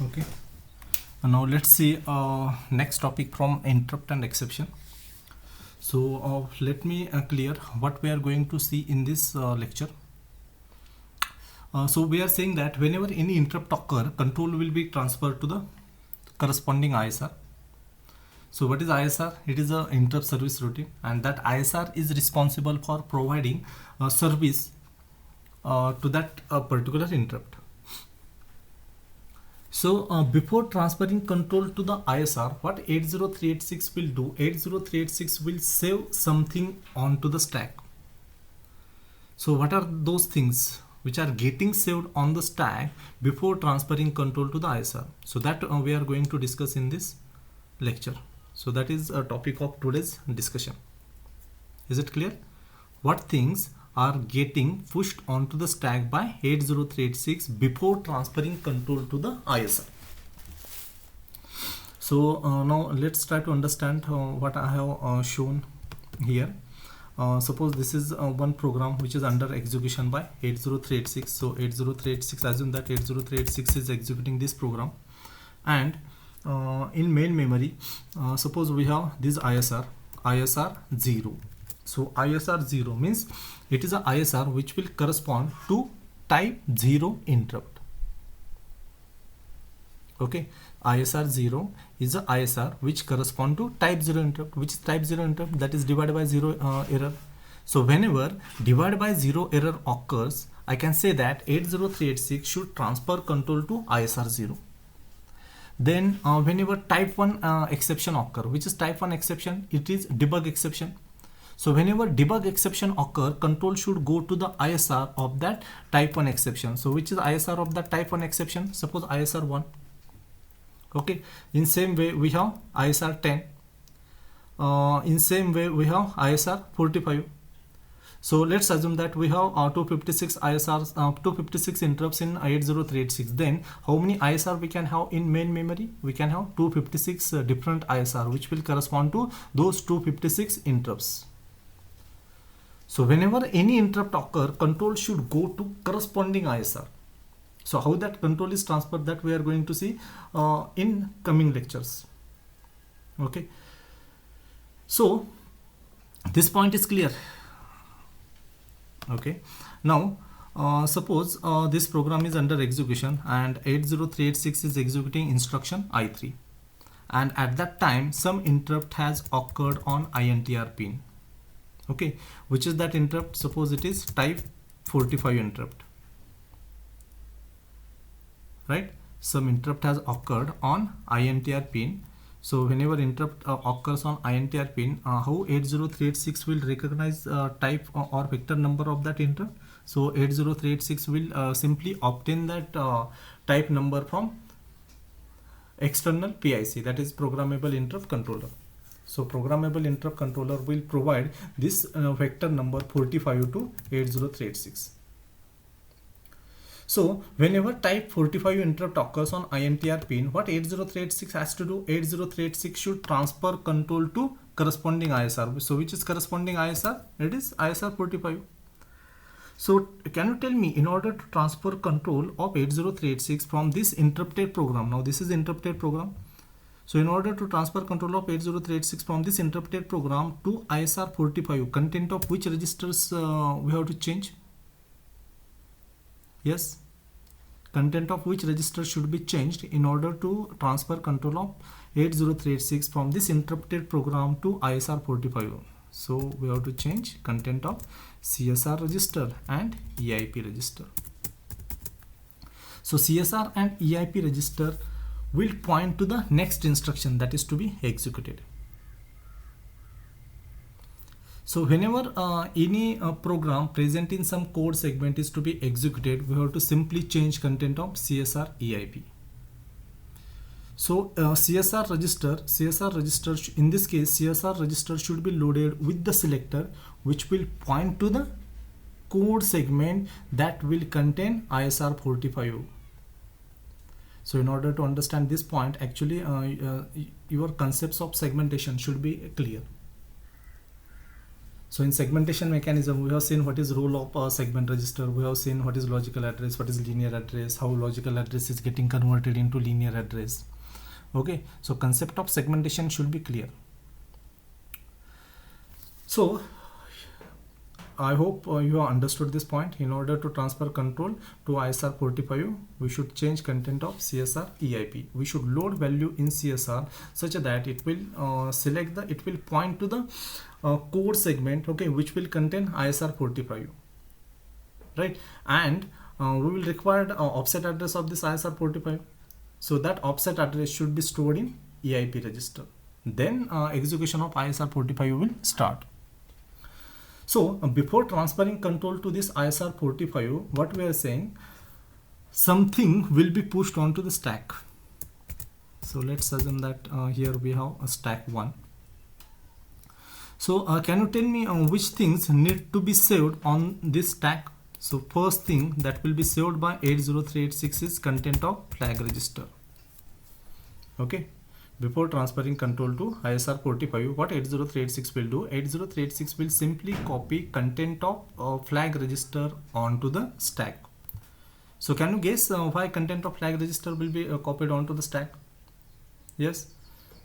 Okay, now let's see next topic from interrupt and exception. So let me clear what we are going to see in this lecture. So we are saying that whenever any interrupt occur, control will be transferred to the corresponding ISR. So what is ISR? It is a interrupt service routine, and that ISR is responsible for providing service to that particular interrupt. So before transferring control to the ISR, what 80386 will do, 80386 will save something onto the stack. So what are those things which are getting saved on the stack before transferring control to the ISR? So that we are going to discuss in this lecture. So that is a topic of today's discussion. Is it clear? What things are getting pushed onto the stack by 80386 before transferring control to the ISR. So now let's try to understand what I have shown here. Suppose this is one program which is under execution by 80386. So 80386, assume that 80386 is executing this program, and in main memory, suppose we have this ISR 0. So ISR 0 means it is a ISR which will correspond to type 0 interrupt. Okay, ISR 0 is a ISR which correspond to type 0 interrupt. Which is type 0 interrupt? That is divided by 0 error. So whenever divided by 0 error occurs, I can say that 80386 should transfer control to ISR 0. Then whenever type 1 exception occur, which is type 1 exception, it is debug exception. So whenever debug exception occur, control should go to the ISR of that type 1 exception. So which is ISR of that type 1 exception? Suppose ISR 1. Okay, in same way we have ISR 10. In same way we have ISR 45. So let's assume that we have 256 ISRs, 256 interrupts in 80386. Then how many ISR we can have in main memory? We can have 256 different ISR which will correspond to those 256 interrupts. So whenever any interrupt occur, control should go to corresponding ISR. So how that control is transferred, that we are going to see in coming lectures. Okay. So this point is clear. Okay. Now suppose this program is under execution and 80386 is executing instruction I3, and at that time some interrupt has occurred on INTR pin. Okay, which is that interrupt? Suppose it is type 45 interrupt, right? Some interrupt has occurred on INTR pin. So whenever interrupt occurs on INTR pin, how 80386 will recognize type or vector number of that interrupt? So 80386 will simply obtain that type number from external PIC, that is programmable interrupt controller. So programmable interrupt controller will provide this vector number 45 to 80386. So whenever type 45 interrupt occurs on INTR pin, what 80386 has to do? 80386 should transfer control to corresponding ISR. So which is corresponding ISR? It is ISR 45. So can you tell me, in order to transfer control of 80386 from this interrupted program, now this is interrupted program. So in order to transfer control of 80386 from this interrupted program to ISR 45, content of which registers we have to change? Yes, content of which register should be changed in order to transfer control of 80386 from this interrupted program to ISR 45. So we have to change content of CSR register and EIP register. So CSR and EIP register will point to the next instruction that is to be executed. So whenever any program present in some code segment is to be executed, we have to simply change content of CSR EIP. So CSR register, in this case CSR register should be loaded with the selector which will point to the code segment that will contain ISR 45. So in order to understand this point, actually your concepts of segmentation should be clear. So in segmentation mechanism, we have seen what is role of a segment register. We have seen what is logical address, what is linear address, how logical address is getting converted into linear address. Okay, so concept of segmentation should be clear. So I hope you have understood this point. In order to transfer control to ISR 45, we should change content of CSR EIP. We should load value in CSR such that it will it will point to the code segment, okay, which will contain ISR 45, right? And we will require the offset address of this ISR 45. So that offset address should be stored in EIP register. Then execution of ISR 45 will start. So before transferring control to this ISR 45, what we are saying, something will be pushed onto the stack. So let's assume that here we have a stack 1. So can you tell me which things need to be saved on this stack? So first thing that will be saved by 80386 is content of flag register. Okay. Before transferring control to ISR 45, what 80386 will do? 80386 will simply copy content of flag register onto the stack. So can you guess why content of flag register will be copied onto the stack? Yes.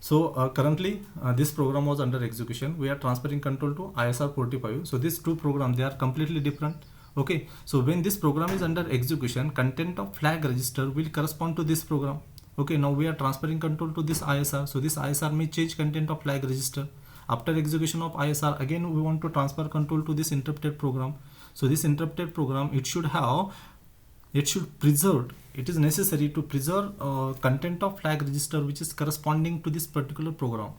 So currently this program was under execution. We are transferring control to ISR 45. So these two programs, they are completely different. Okay. So when this program is under execution, content of flag register will correspond to this program. Okay, now we are transferring control to this ISR. So this ISR may change content of flag register. After execution of ISR, again we want to transfer control to this interrupted program. So this interrupted program, it should preserve. It is necessary to preserve content of flag register which is corresponding to this particular program.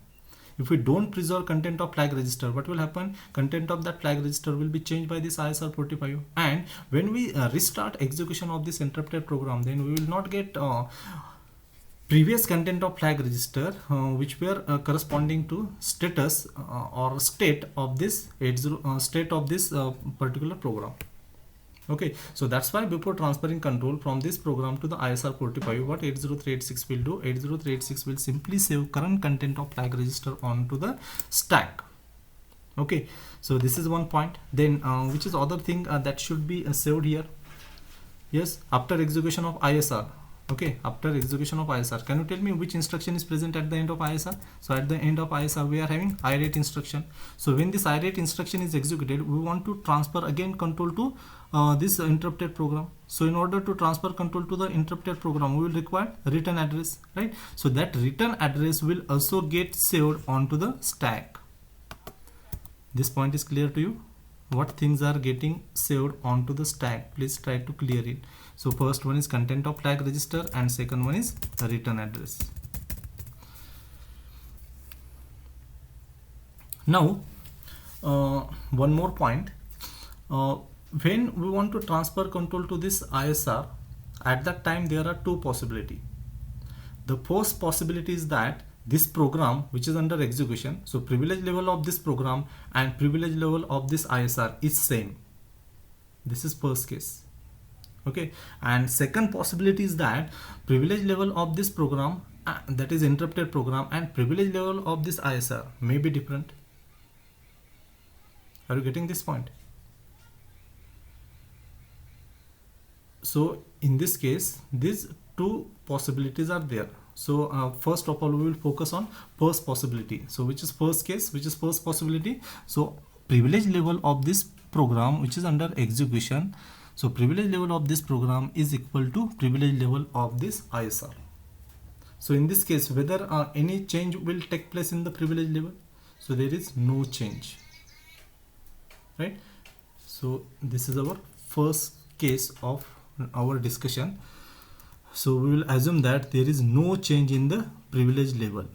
If we don't preserve content of flag register, what will happen? Content of that flag register will be changed by this ISR 45. And when we restart execution of this interrupted program, then we will not get previous content of flag register which were corresponding to status or state of this particular program. Okay, so that's why before transferring control from this program to the ISR 45, what 80386 will do? 80386 will simply save current content of flag register onto the stack. Okay, so this is one point. Then which is other thing that should be saved here? Yes, after execution of ISR. Okay, after execution of ISR, can you tell me which instruction is present at the end of ISR? So at the end of ISR, we are having irate instruction. So when this irate instruction is executed, we want to transfer again control to this interrupted program. So in order to transfer control to the interrupted program, we will require return address, right? So that return address will also get saved onto the stack. This point is clear to you? What things are getting saved onto the stack? Please try to clear it. So first one is content of flag register and second one is return address. Now one more point. When we want to transfer control to this ISR, at that time there are two possibilities. The first possibility is that this program which is under execution, so privilege level of this program and privilege level of this ISR is same. This is first case. Okay, and second possibility is that privilege level of this program, that is interrupted program, and privilege level of this ISR may be different. Are you getting this point? So in this case, these two possibilities are there. So first of all, we will focus on first possibility. So which is first case, which is first possibility. So privilege level of this program which is under execution, so privilege level of this program is equal to privilege level of this ISR. So in this case, whether any change will take place in the privilege level, so there is no change, right? So this is our first case of our discussion. So we will assume that there is no change in the privilege level.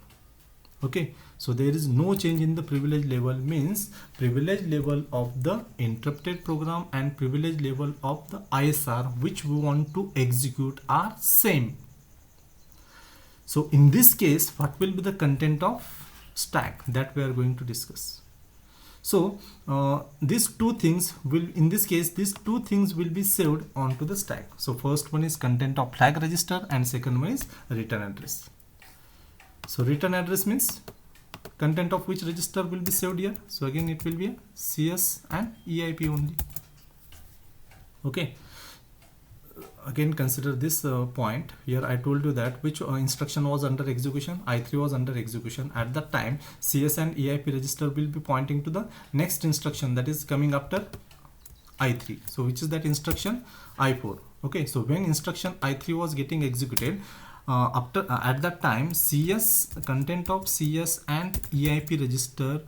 Okay, so there is no change in the privilege level means privilege level of the interrupted program and privilege level of the ISR which we want to execute are same. So in this case, what will be the content of stack that we are going to discuss? So these two things will, in this case, these two things will be saved onto the stack. So first one is content of flag register and second one is return address. So return address means content of which register will be saved here? So again it will be a CS and EIP only. Okay, again consider this point. Here I told you that which instruction was under execution, I3 was under execution. At that time CS and EIP register will be pointing to the next instruction that is coming after I3. So which is that instruction? I4. Okay, so when instruction I3 was getting executed, at that time CS, content of CS and EIP register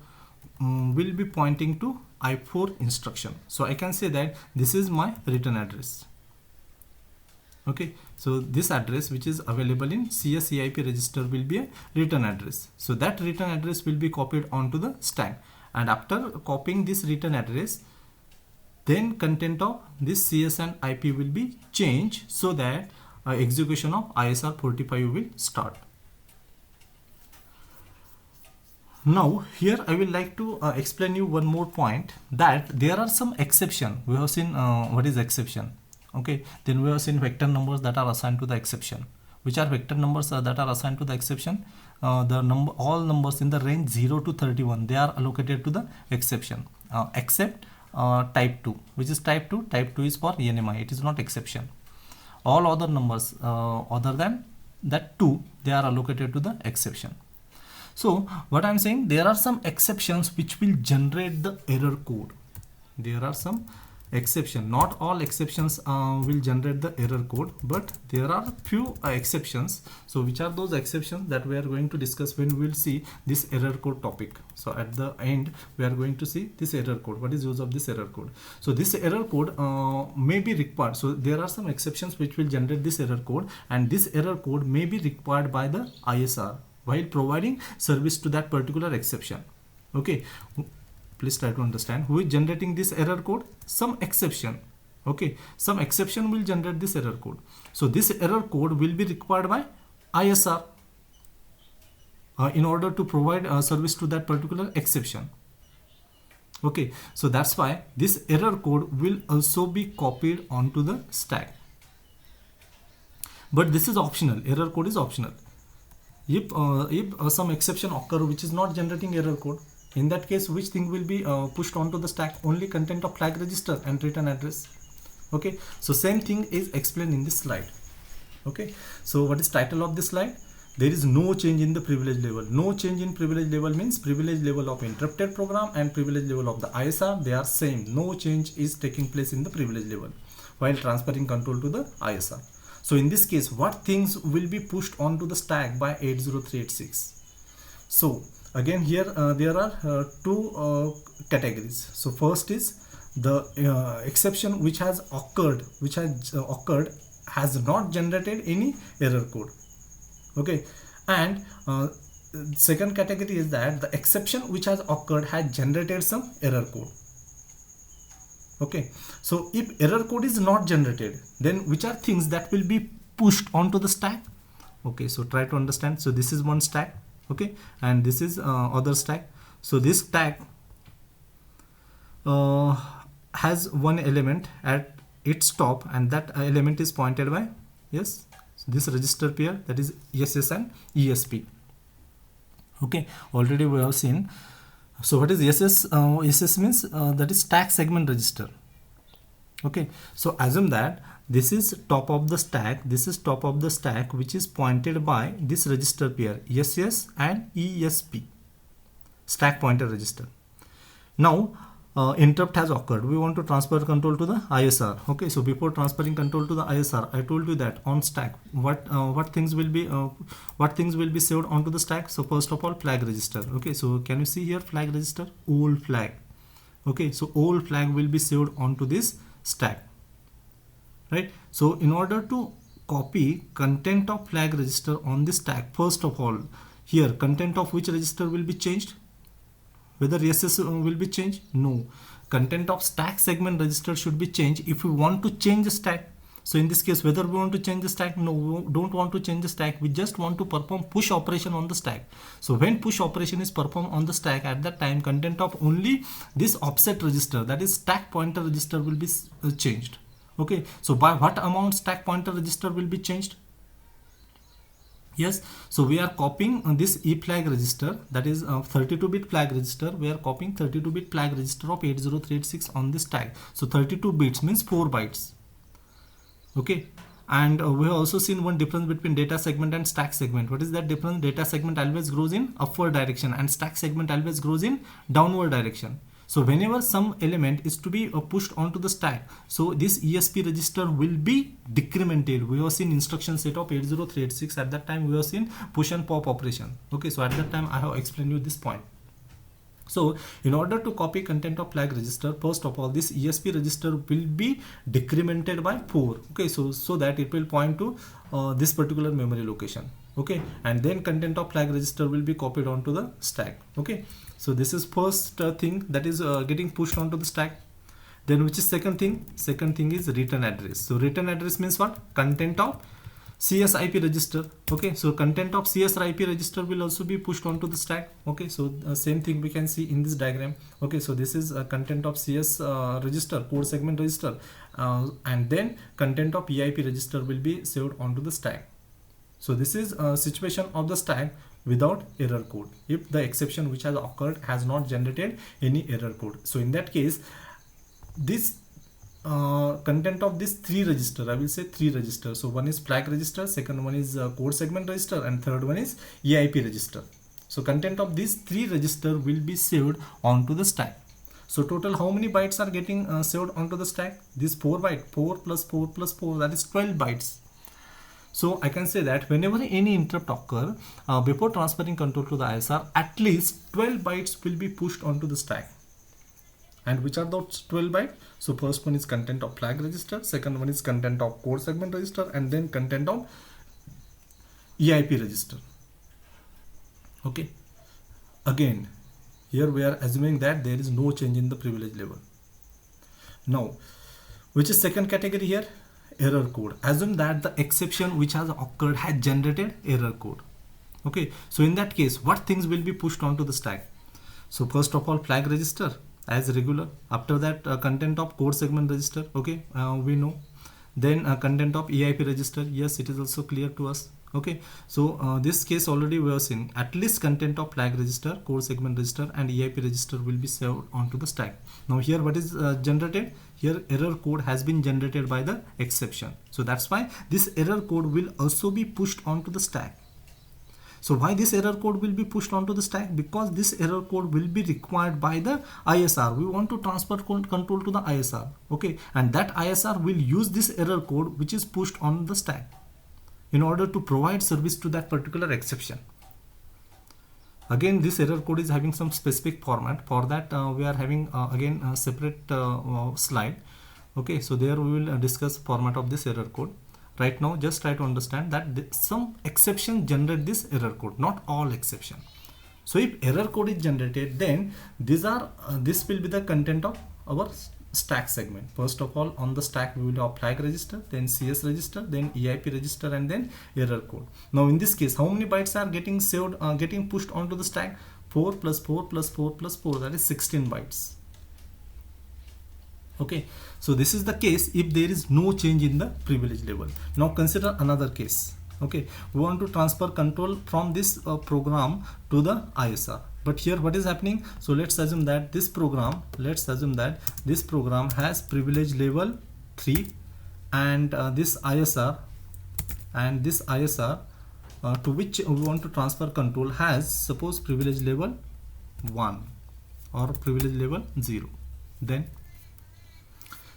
will be pointing to I4 instruction. So I can say that this is my return address. Okay, so this address which is available in CS EIP register will be a return address. So that return address will be copied onto the stack, and after copying this return address, then content of this CS and IP will be changed so that execution of ISR 45 will start. Now here I will like to explain you one more point, that there are some exception. We have seen what is exception. Okay, then we have seen vector numbers that are assigned to the exception. Which are vector numbers that are assigned to the exception? All numbers in the range 0 to 31, they are allocated to the exception, except type 2. Which is type 2? Type 2 is for ENMI, it is not exception. All other numbers other than that 2, they are allocated to the exception. So what I am saying, there are some exceptions which will generate the error code. There are some exception, not all exceptions will generate the error code, but there are few exceptions. So which are those exceptions that we are going to discuss when we will see this error code topic. So at the end we are going to see this error code, what is use of this error code. So this error code may be required. So there are some exceptions which will generate this error code, and this error code may be required by the ISR while providing service to that particular exception. Okay, please try to understand who is generating this error code. Some exception. Okay, some exception will generate this error code. So this error code will be required by ISR in order to provide service to that particular exception. Okay, so that's why this error code will also be copied onto the stack. But this is optional. Error code is optional. If some exception occur which is not generating error code, in that case which thing will be pushed onto the stack? Only content of flag register and return address. Okay, so same thing is explained in this slide. Okay, so what is title of this slide? There is no change in the privilege level. No change in privilege level means privilege level of interrupted program and privilege level of the ISR, they are same. No change is taking place in the privilege level while transferring control to the ISR. So in this case, what things will be pushed onto the stack by 80386? So again here there are two categories. So first is the exception which has occurred has not generated any error code. Okay, and second category is that the exception which has occurred has generated some error code. Okay, so if error code is not generated, then which are things that will be pushed onto the stack? Okay, so try to understand. So this is one stack. Okay, and this is other stack. So this stack has one element at its top, and that element is pointed by, yes, so this register pair, that is ESS and ESP. Okay, already we have seen. So what is ESS? ESS means that is stack segment register. Okay, so assume that this is top of the stack, this is top of the stack which is pointed by this register pair ESS and ESP, stack pointer register. Now interrupt has occurred, we want to transfer control to the ISR. Okay, so before transferring control to the ISR, I told you that on stack what things will be saved onto the stack. So first of all, flag register. Okay, so can you see here flag register, old flag. Okay, so old flag will be saved onto this stack, right? So in order to copy content of flag register on this stack, first of all, here content of which register will be changed? Whether ESS will be changed? No. Content of stack segment register should be changed if we want to change the stack. So in this case, whether we want to change the stack? No, we don't want to change the stack. We just want to perform push operation on the stack. So when push operation is performed on the stack, at that time content of only this offset register, that is stack pointer register, will be changed. Okay, so by what amount stack pointer register will be changed? Yes, so we are copying this E flag register, that is 32-bit flag register. We are copying 32-bit flag register of 80386 on this tag. So 32 bits means 4 bytes. Okay, and we have also seen one difference between data segment and stack segment. What is that difference? Data segment always grows in upward direction and stack segment always grows in downward direction. So whenever some element is to be pushed onto the stack, so this ESP register will be decremented. We have seen instruction set of 80386. At that time we have seen push and pop operation. Okay, so at that time I have explained you this point. So in order to copy content of flag register, first of all this ESP register will be decremented by 4. Okay, so that it will point to this particular memory location. Okay, and then content of flag register will be copied onto the stack. Okay, so this is first thing that is getting pushed onto the stack. Then which is second thing? Second thing is return address. So return address means what? Content of CSIP register. Okay, so content of CSIP register will also be pushed onto the stack. Okay, so same thing we can see in this diagram. Okay, so this is content of CS register, code segment register, and then content of EIP register will be saved onto the stack. So this is a situation of the stack without error code, if the exception which has occurred has not generated any error code. So in that case, this content of this 3 register, I will say 3 register. So one is flag register, second one is code segment register, and third one is EIP register. So content of these 3 register will be saved onto the stack. So total how many bytes are getting saved onto the stack? This 4 byte, 4 plus 4 plus 4, that is 12 bytes. So I can say that whenever any interrupt occur, before transferring control to the ISR, at least 12 bytes will be pushed onto the stack. And which are those 12 bytes? So first one is content of flag register, second one is content of code segment register, and then content of EIP register. Okay, again here we are assuming that there is no change in the privilege level. Now which is second category here? Error code. Assume that the exception which has occurred had generated error code. Okay, so in that case what things will be pushed onto the stack? So first of all flag register as regular, after that content of code segment register. Okay, we know. Then content of EIP register, yes, it is also clear to us. Okay, so this case already we have seen at least content of flag register, code segment register, and EIP register will be saved onto the stack. Now here what is generated? Here error code has been generated by the exception. So that's why this error code will also be pushed onto the stack. So why this error code will be pushed onto the stack? Because this error code will be required by the ISR. We want to transfer control to the ISR. Okay, and that ISR will use this error code which is pushed on the stack in order to provide service to that particular exception. Again, this error code is having some specific format. For that we are having again a separate slide. Okay, so there we will discuss format of this error code. Right now just try to understand that some exception generate this error code, not all exception. So if error code is generated, then these are this will be the content of our stack segment. First of all, on the stack we will have flag register, then CS register, then EIP register, and then error code. Now in this case, how many bytes are getting saved, getting pushed onto the stack? 4 plus 4 plus 4 plus 4, that is 16 bytes. Okay, so this is the case if there is no change in the privilege level. Now consider another case. Okay, we want to transfer control from this program to the ISR, but here what is happening? So let's assume that this program has privilege level 3, and this ISR to which we want to transfer control has, suppose, privilege level 1 or privilege level 0. Then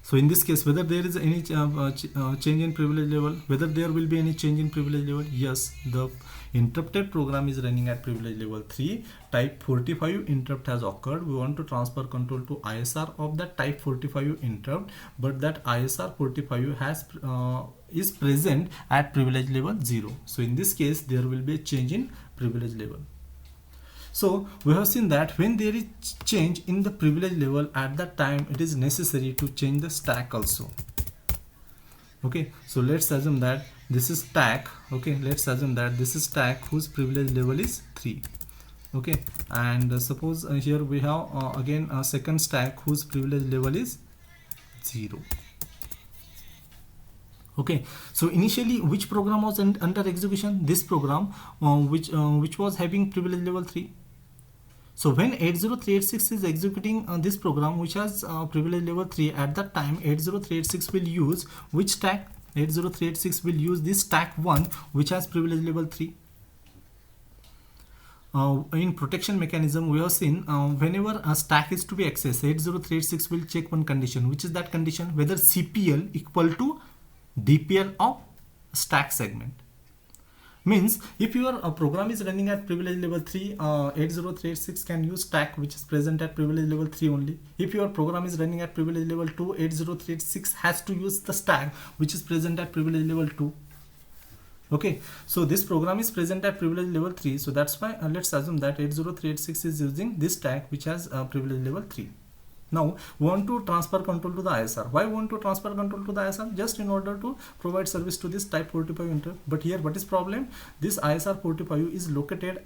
so in this case, whether there is any change in privilege level, whether there will be any change in privilege level, yes, the interrupted program is running at privilege level 3. Type 45 interrupt has occurred. We want to transfer control to ISR of that type 45 interrupt, but that ISR 45 has is present at privilege level 0. So in this case, there will be a change in privilege level. So we have seen that when there is change in the privilege level, at that time it is necessary to change the stack also. Okay, so let's assume that this is stack. Okay, let's assume that this is stack whose privilege level is 3. Okay, and suppose here we have again a second stack whose privilege level is 0. Okay, so initially which program was under execution? This program, which was having privilege level 3. So when 80386 is executing this program which has privilege level 3, at that time 80386 will use which stack? 80386 will use this stack 1 which has privilege level 3. In protection mechanism we have seen whenever a stack is to be accessed, 80386 will check one condition, which is that condition whether CPL equal to DPL of stack segment. Means if your program is running at privilege level 3, 80386 can use stack which is present at privilege level 3 only. If your program is running at privilege level 2, 80386 has to use the stack which is present at privilege level 2. Okay, so this program is present at privilege level 3, so that's why let's assume that 80386 is using this stack which has privilege level 3. Now we want to transfer control to the ISR. Why we want to transfer control to the ISR? Just in order to provide service to this type 45 interrupt. But here what is problem? This ISR 45 is located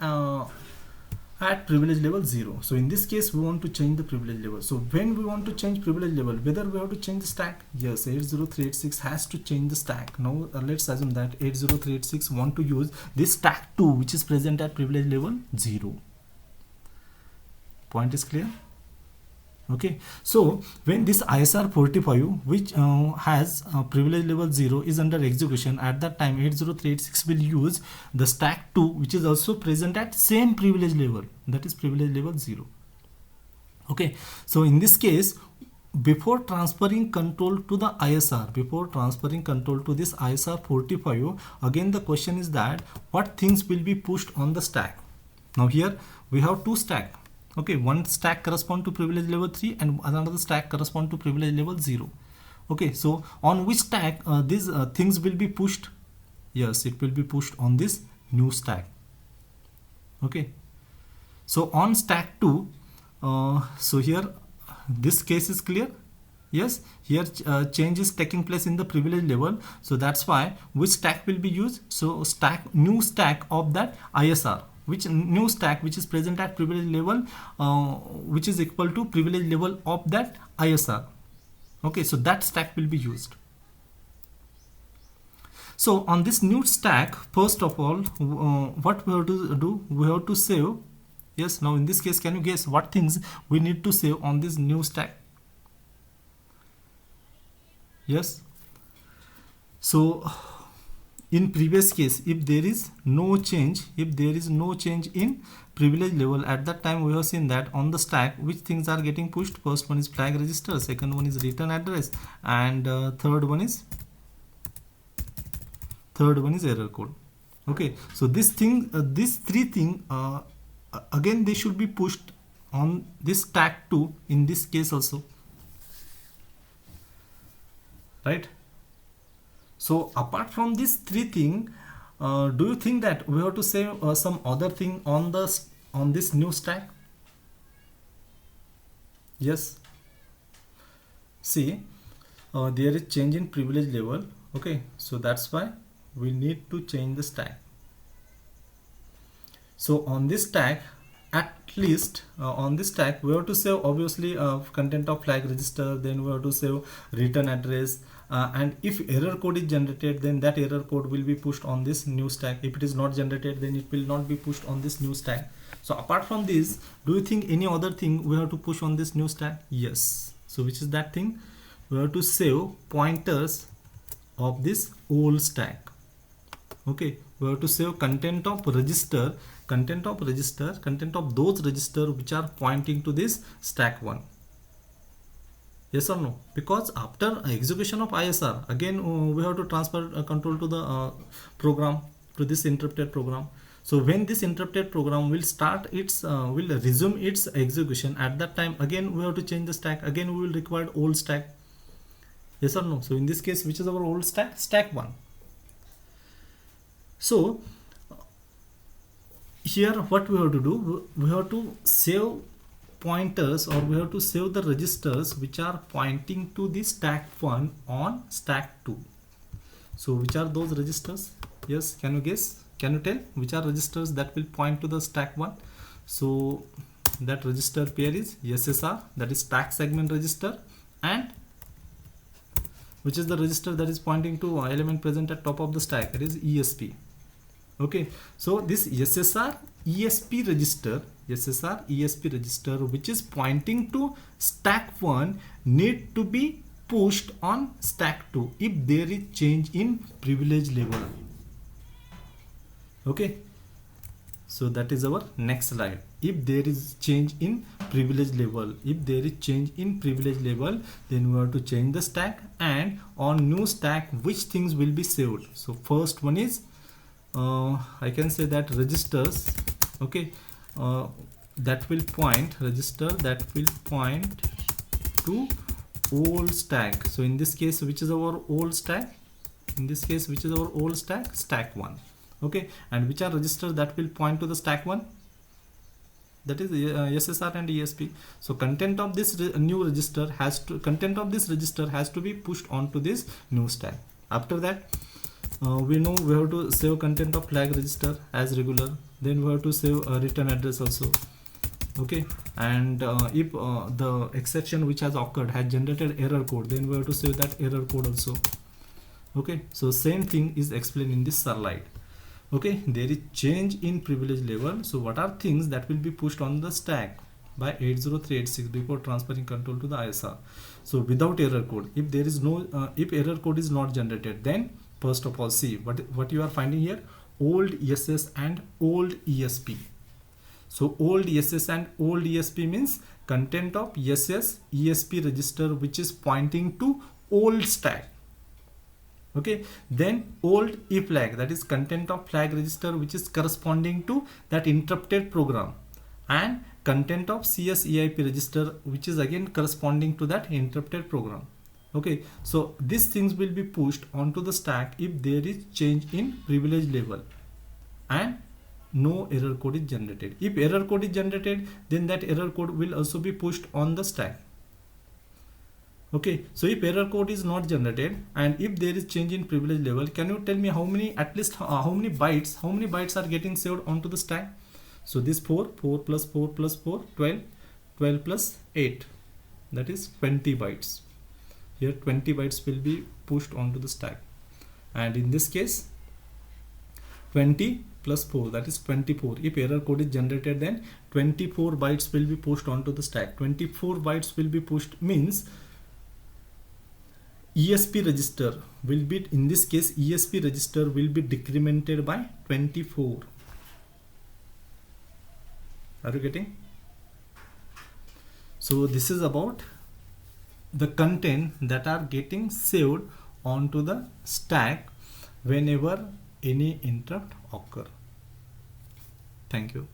at privilege level 0. So in this case we want to change the privilege level. So when we want to change privilege level, whether we have to change the stack? Yes, 80386 has to change the stack. Now let's assume that 80386 want to use this stack 2 which is present at privilege level 0. Point is clear? Okay, so when this ISR 45 which has privilege level 0 is under execution, at that time 80386 will use the stack 2 which is also present at same privilege level, that is privilege level 0. Okay, so in this case before transferring control to the ISR, before transferring control to this ISR 45, again the question is that what things will be pushed on the stack. Now here we have two stack. Okay, one stack correspond to privilege level 3 and another stack correspond to privilege level 0. Okay, so on which stack these things will be pushed? Yes, it will be pushed on this new stack. Okay, so on stack 2, so here this case is clear. Yes, here change is taking place in the privilege level, so that's why which stack will be used? So new stack of that ISR, which new stack which is present at privilege level which is equal to privilege level of that ISR. Okay, so that stack will be used. So on this new stack, first of all what we have to do? We have to save. Yes, now in this case can you guess what things we need to save on this new stack? Yes, so in previous case if there is no change, in privilege level, at that time we have seen that on the stack which things are getting pushed. First one is flag register, second one is return address, and third one is error code. Okay, so this thing these three things again they should be pushed on this stack 2 in this case also, right? So apart from these three things, do you think that we have to save some other thing on this new stack? Yes. See, there is change in privilege level. Okay, so that's why we need to change the stack. So on this stack, at least on this stack we have to save obviously content of flag register, then we have to save return address, and if error code is generated then that error code will be pushed on this new stack. If it is not generated then it will not be pushed on this new stack. So apart from this, do you think any other thing we have to push on this new stack? Yes. So which is that thing? We have to save pointers of this old stack. Okay, we have to save content of register, content of those register which are pointing to this stack 1. Yes or no? Because after execution of ISR, again we have to transfer control to the program, to this interrupted program. So when this interrupted program will start its will resume its execution, at that time again we have to change the stack. Again we will require old stack. Yes or no? So in this case, which is our old stack? Stack 1. So here what we have to do, we have to save pointers, or we have to save the registers which are pointing to the stack 1 on stack 2. So which are those registers? Yes, can you guess? Can you tell which are registers that will point to the stack 1? So that register pair is SSR, that is stack segment register, and which is the register that is pointing to element present at top of the stack, that is ESP. Okay, so this SSR ESP register, which is pointing to stack 1 need to be pushed on stack 2 if there is change in privilege level. Okay, so that is our next slide. If there is change in privilege level, then we have to change the stack, and on new stack which things will be saved. So first one is I can say that registers, okay, that will point to old stack. So in this case, which is our old stack? Stack 1. Okay, and which are registers that will point to the stack 1? That is SSR and ESP. So content of this new register has to be pushed onto this new stack. After that, we know we have to save content of flag register as regular. Then we have to save return address also. Okay, and if the exception which has occurred has generated error code, then we have to save that error code also. Okay, so same thing is explained in this slide. Okay, there is change in privilege level. So what are things that will be pushed on the stack by 80386 before transferring control to the ISR? So without error code, if there is no if error code is not generated, then first of all, see what you are finding here: old ESS and old ESP. So old ESS and old ESP means content of ESS ESP register which is pointing to old stack. Okay, then old E flag, that is content of flag register which is corresponding to that interrupted program, and content of CS EIP register which is again corresponding to that interrupted program. Okay, so these things will be pushed onto the stack if there is change in privilege level and no error code is generated. If error code is generated, then that error code will also be pushed on the stack. Okay, so if error code is not generated and if there is change in privilege level, can you tell me how many bytes are getting saved onto the stack? So this 4 plus 4 plus 4, 12 plus 8, that is 20 bytes. Here 20 bytes will be pushed onto the stack, and in this case 20 plus 4, that is 24. If error code is generated, then 24 bytes will be pushed onto the stack. 24 bytes will be pushed means ESP register will be, in this case ESP register will be decremented by 24. Are you getting? So this is about the content that are getting saved onto the stack whenever any interrupt occur. Thank you.